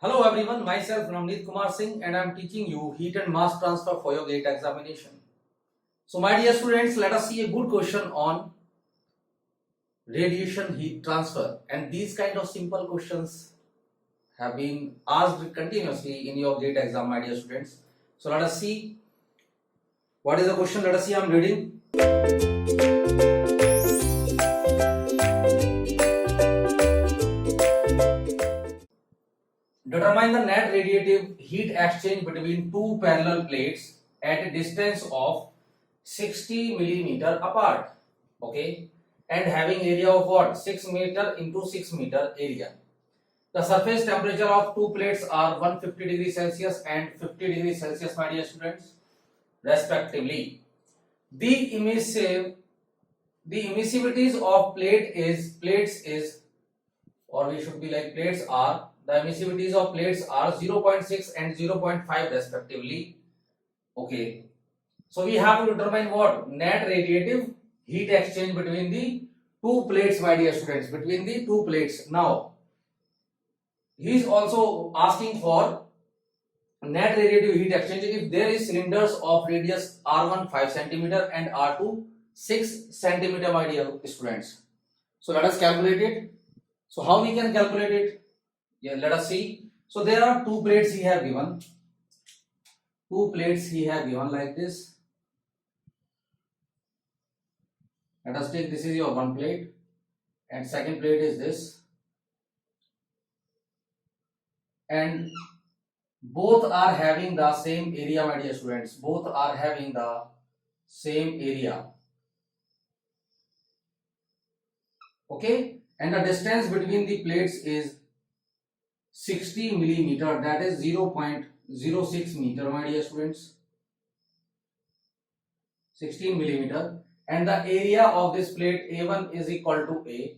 Hello everyone, myself Navneet Kumar Singh and I am teaching you heat and mass transfer for your GATE examination. So my dear students, let us see a good question on radiation heat transfer, and these kind of simple questions have been asked continuously in your GATE exam, my dear students. So let us see what is the question. Let us see, I am reading. Determine the net radiative heat exchange between two parallel plates at a distance of 60 millimeter apart. Okay, and having area of what? 6 meter into 6 meter area. The surface temperature of two plates are 150 degrees Celsius and 50 degrees Celsius, my dear students, respectively. The emissivities of plates is, or we should be like plates are, the emissivities of plates are 0.6 and 0.5 respectively. Okay, so we have to determine what? Net radiative heat exchange between the two plates, my dear students, between the two plates. Now he is also asking for net radiative heat exchange if there is cylinders of radius r1 5 centimeter and r2 6 centimeter, my dear students. So let us calculate it. So how we can calculate it? Yeah, let us see. So there are two plates he have given. Two plates he have given like this. Let us take, this is your one plate and second plate is this, and both are having the same area, my dear students. Both are having the same area. Okay, and the distance between the plates is 60 millimeter, that is 0.06 meter, my dear students. 16 millimeter, and the area of this plate A1 is equal to A,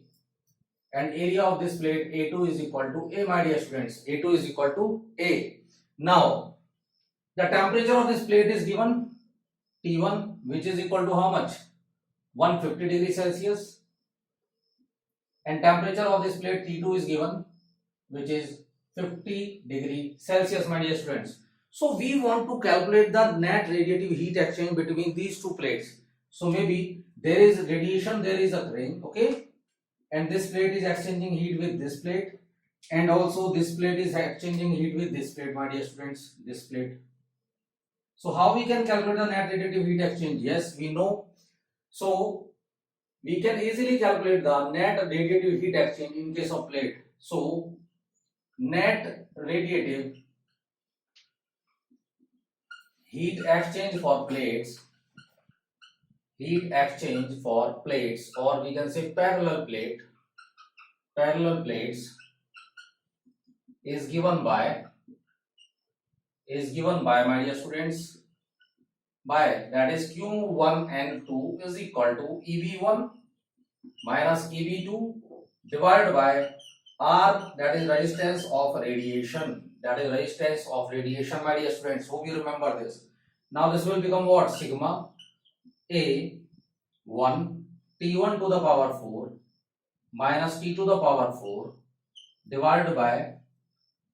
and area of this plate A2 is equal to A, my dear students. A2 is equal to A. Now the temperature of this plate is given T1, which is equal to how much? 150 degrees Celsius, and temperature of this plate T2 is given, which is 50 degrees Celsius, my dear students. So we want to calculate the net radiative heat exchange between these two plates. So maybe there is radiation, there is occurring, okay, and this plate is exchanging heat with this plate, and also this plate is exchanging heat with this plate, my dear students, this plate. So how we can calculate the net radiative heat exchange? Yes, we know. So we can easily calculate the net radiative heat exchange in case of plate. So net radiative heat exchange for plates, or we can say parallel plates is given by my dear students, by, that is Q1 and 2 is equal to EB1 minus EB2 divided by R, that is resistance of radiation, my dear students. Hope you remember this. Now this will become what? Sigma A 1 T1 to the power 4 minus T to the power 4 divided by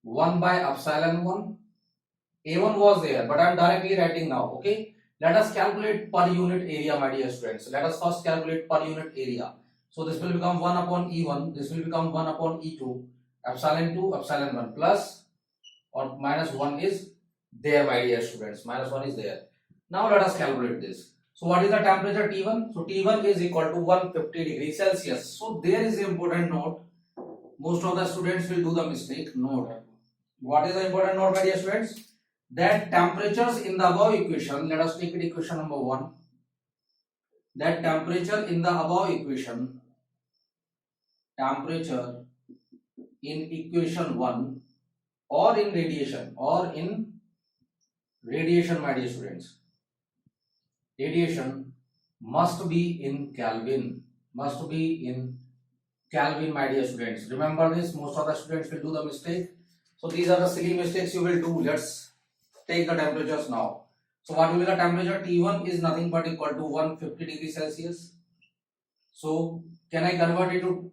1 by epsilon 1. A1 was there, but I am directly writing now. Okay, let us calculate per unit area, my dear students. Let us first calculate per unit area. So this will become 1 upon E1, this will become 1 upon E2, epsilon 2, epsilon 1 plus or minus 1 is there, my dear students. Minus 1 is there. Now let us calculate this. So what is the temperature T1? So T1 is equal to 150 degrees Celsius. So there is an important note. Most of the students will do the mistake. Note. What is the important note, my dear students? That temperatures in the above equation, let us take it equation number 1. That temperature in the above equation, temperature in equation 1 or in radiation, my dear students, radiation must be in Kelvin, my dear students. Remember this, most of the students will do the mistake. So these are the silly mistakes you will do. Let's take the temperatures now. So what will be the temperature? T1 is nothing but equal to 150 degrees Celsius. So can I convert it to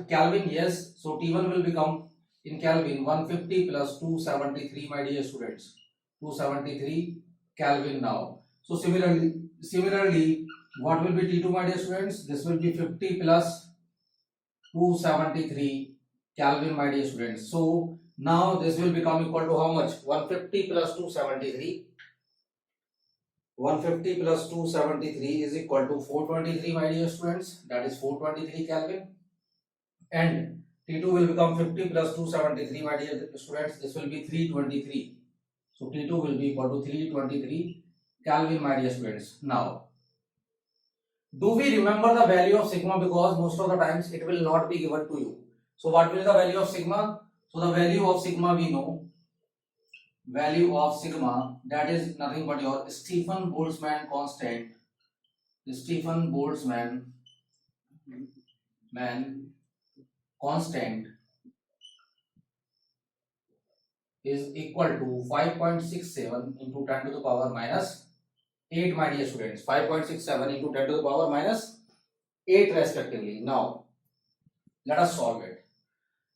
Kelvin? Yes. So T1 will become in Kelvin, 150 plus 273, my dear students, 273 Kelvin now. So similarly, what will be T2, my dear students? This will be 50 plus 273 Kelvin, my dear students. So now this will become equal to how much? 150 plus 273. 150 plus 273 is equal to 423, my dear students. That is 423 Kelvin. And T2 will become 50 plus 273, my dear students. This will be 323. So T2 will be equal to 323 Kelvin, my dear students. Now, do we remember the value of sigma? Because most of the times it will not be given to you. So what will be the value of sigma? So the value of sigma we know. Value of sigma, that is nothing but your Stefan Boltzmann constant. Stefan Boltzmann constant is equal to 5.67 into 10 to the power minus 8, my dear students. 5.67 into 10 to the power minus 8 respectively. Now let us solve it.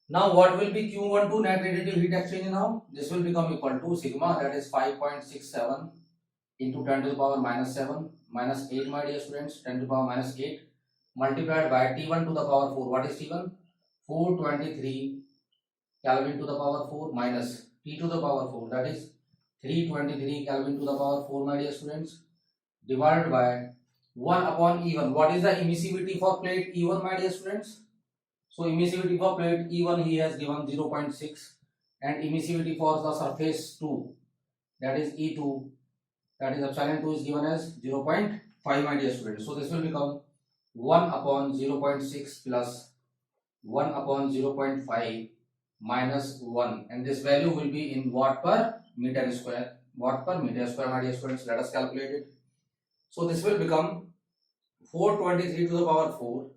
Now what will be Q12 net radiative heat exchange now? This will become equal to sigma, that is 5.67 into 10 to the power minus 7 minus 8, my dear students, 10 to the power minus 8 multiplied by T1 to the power 4. What is T1? 423 Kelvin to the power 4 minus T to the power 4, that is 323 Kelvin to the power 4, my dear students, divided by 1 upon E1. What is the emissivity for plate E1, my dear students? So emissivity for plate E1 he has given 0.6 and emissivity for the surface 2, that is E2, that is epsilon 2 is given as 0.5, my dear students. So this will become 1 upon 0.6 plus 1 upon 0.5 minus 1, and this value will be in watt per meter square. Watt per meter square, my dear students. Let us calculate it. So this will become 423 to the power 4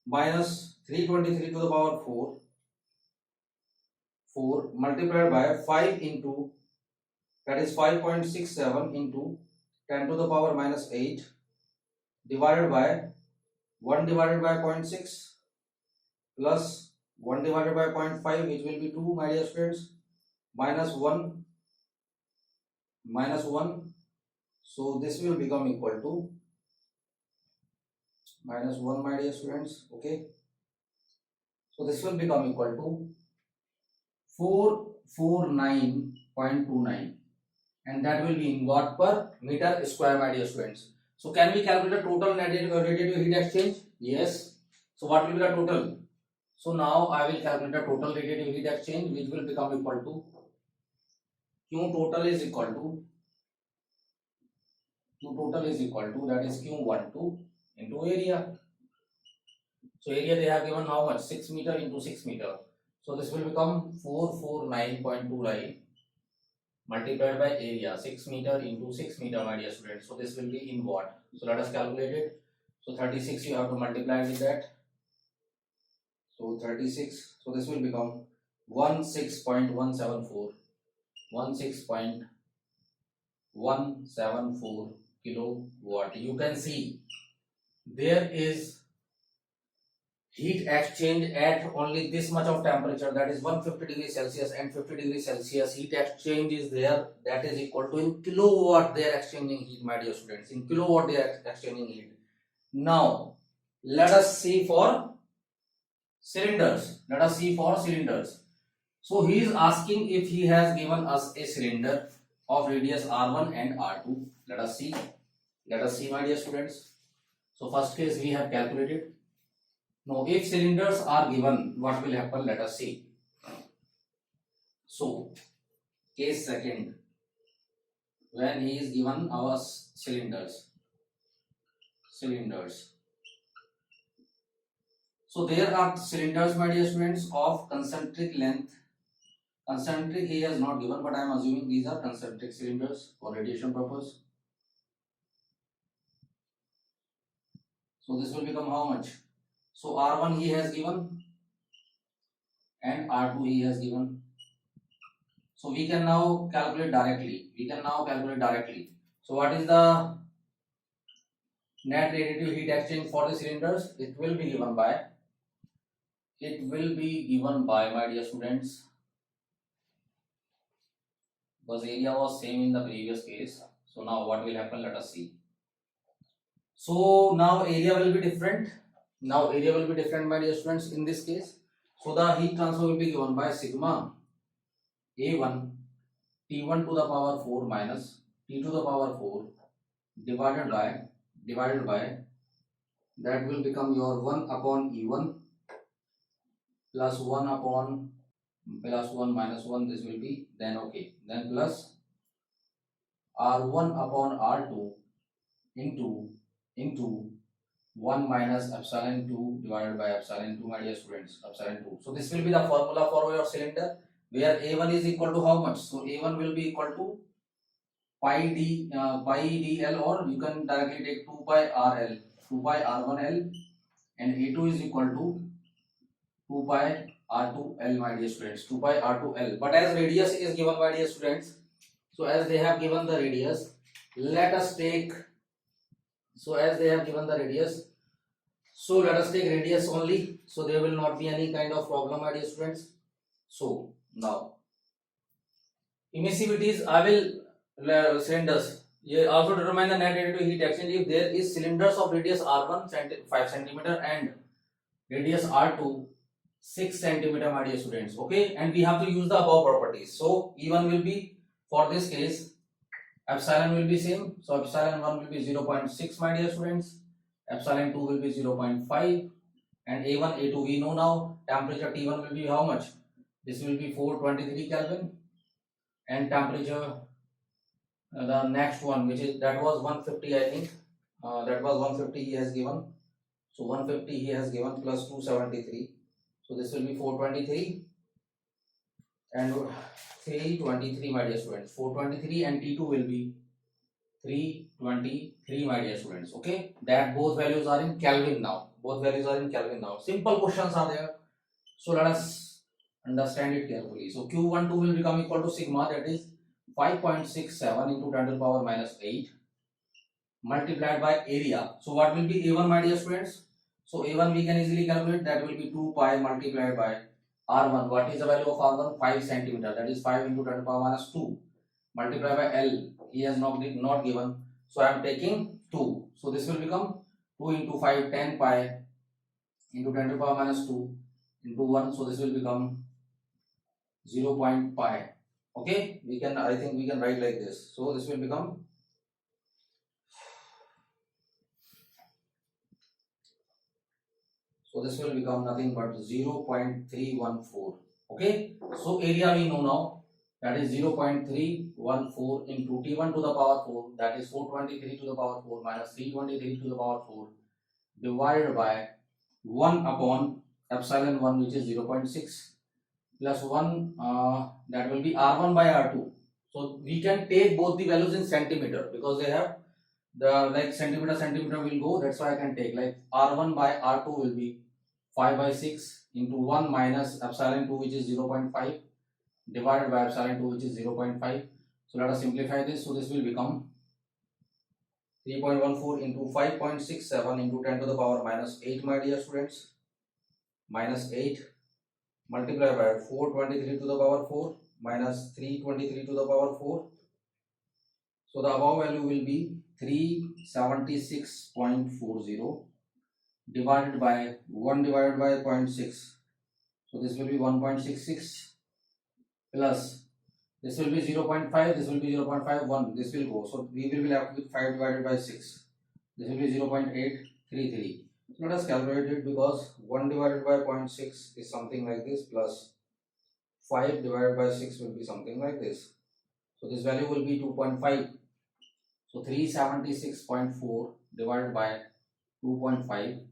minus 323 to the power 4 multiplied by 5 into, that is 5.67 into 10 to the power minus 8 divided by 1 divided by 0.6 plus 1 divided by 0.5, which will be 2, my dear students, minus 1. So this will become equal to minus 1, my dear students. Okay. So this will become equal to 449.29, and that will be in watt per meter square, my dear students. So can we calculate total radiative heat exchange? Yes. So what will be the total? So now I will calculate the total radiative heat exchange, which will become equal to Q total is equal to that is Q12 into area. So area they have given how much? 6 meter into 6 meter. So this will become 449.29 multiplied by area, 6 meter into 6 meter, my dear students. So this will be in watt. So let us calculate it. So 36 you have to multiply with that. So 36. So this will become 16.174 kilowatt. You can see there is heat exchange at only this much of temperature, that is 150 degrees Celsius and 50 degrees Celsius. Heat exchange is there, that is equal to in kilowatt they are exchanging heat, my dear students. In kilowatt they are exchanging heat. Now let us see for cylinders. So he is asking if he has given us a cylinder of radius R1 and R2. Let us see, my dear students. So first case we have calculated. Now if cylinders are given, what will happen? Let us see. So case second, when he is given our cylinders. So there are cylinders, my dear students, of concentric length. Concentric he has not given, but I am assuming these are concentric cylinders for radiation purpose. So this will become how much? So R1 he has given and R2 he has given. So we can now calculate directly. So what is the net radiative heat exchange for the cylinders? It will be given by it will be given by, my dear students, because area was same in the previous case. So now what will happen, let us see. So now area will be different. Now area will be different, my dear students, in this case. So the heat transfer will be given by sigma A1 T1 to the power 4 minus T to the power 4 divided by that will become your 1 upon E1 plus 1 upon plus 1 minus 1, this will be then okay, then plus R1 upon R2 into 1 minus epsilon 2 divided by epsilon 2, my dear students, epsilon 2. So this will be the formula for your cylinder, where A1 is equal to how much? So A1 will be equal to pi dl, or you can directly take 2 pi rl, 2 pi r1l, and A2 is equal to 2 pi r2l, my dear students, 2 pi r2l. But as radius is given, my dear students, so as they have given the radius, let us take, so as they have given the radius, so let us take radius only, so there will not be any kind of problem, my dear students. So now emissivities, I will cylinders. You also determine the net radiative heat exchange if there is cylinders of radius r1 5 centimeter and radius r2 6 centimeter, my dear students. Okay, and we have to use the above properties. So E1 will be, for this case, epsilon will be same. So epsilon 1 will be 0.6, my dear students. Epsilon 2 will be 0.5, and A1 A2 we know now. Temperature T1 will be how much? This will be 423 Kelvin, and temperature the next one, which is, that was 150, I think, that was 150 he has given. So 150 he has given plus 273, so this will be 423 and 323, my dear students, 423, and T2 will be 323, my dear students. Okay, that both values are in Kelvin now, simple questions are there, so let us understand it carefully. So Q12 will become equal to sigma, that is 5.67 into 10 to the power minus 8 multiplied by area. So what will be A1, my dear students? So A1 we can easily calculate, that will be 2 pi multiplied by R1. What is the value of R1? 5 centimeter, that is 5 into 10 to the power minus 2 multiplied by L. He has not given, so I am taking 2. So this will become 2 into 5, 10 pi into 10 to the power minus 2 into 1. So this will become 0. pi. Okay, we can, I think we can write like this. So this will become, so this will become nothing but 0.314. Okay, so area we know now, that is 0.314 into T1 to the power 4, that is 423 to the power 4 minus 323 to the power 4 divided by 1 upon epsilon 1, which is 0.6 plus 1, that will be R1 by R2. So we can take both the values in centimeter, because they have the like centimeter will go, that's why I can take like R1 by R2 will be 5 by 6 into 1 minus epsilon 2, which is 0.5 divided by epsilon 2, which is 0.5. So let us simplify this. So this will become 3.14 into 5.67 into 10 to the power minus 8, my dear students, minus 8 multiplied by 423 to the power 4 minus 323 to the power 4. So the above value will be 376.40 divided by 1 divided by 0.6. So this will be 1.66 plus this will be 0.5, this will be 0.51, this will go. So we will be left with 5 divided by 6. This will be 0.833. So let us calculate it, because 1 divided by 0.6 is something like this, plus 5 divided by 6 will be something like this. So this value will be 2.5. So 376.4 divided by 2.5,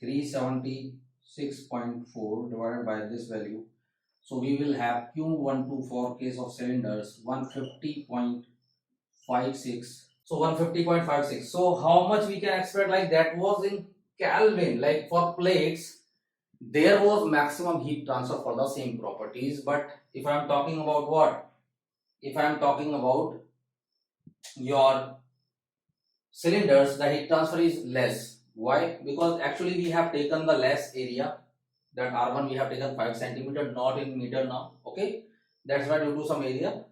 376.4 divided by this value. So we will have Q12 for case of cylinders 150.56. So 150.56. So how much we can expect, like that was in Kelvin, like for plates there was maximum heat transfer for the same properties. But if I am talking about what? If I am talking about your cylinders, the heat transfer is less. Why? Because actually we have taken the less area that R1 we have taken 5 centimeter, not in meter now. Okay, that's why due to some area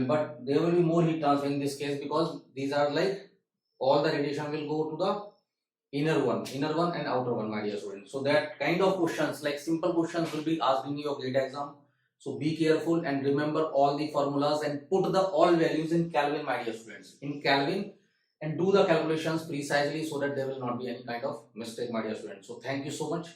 but there will be more heat transfer in this case, because these are like all the radiation will go to the inner one and outer one, my dear students. So that kind of questions, like simple questions, will be asked in your GATE exam. So be careful and remember all the formulas and put the all values in Kelvin, my dear students, in Kelvin, and do the calculations precisely so that there will not be any kind of mistake, my dear students. So thank you so much.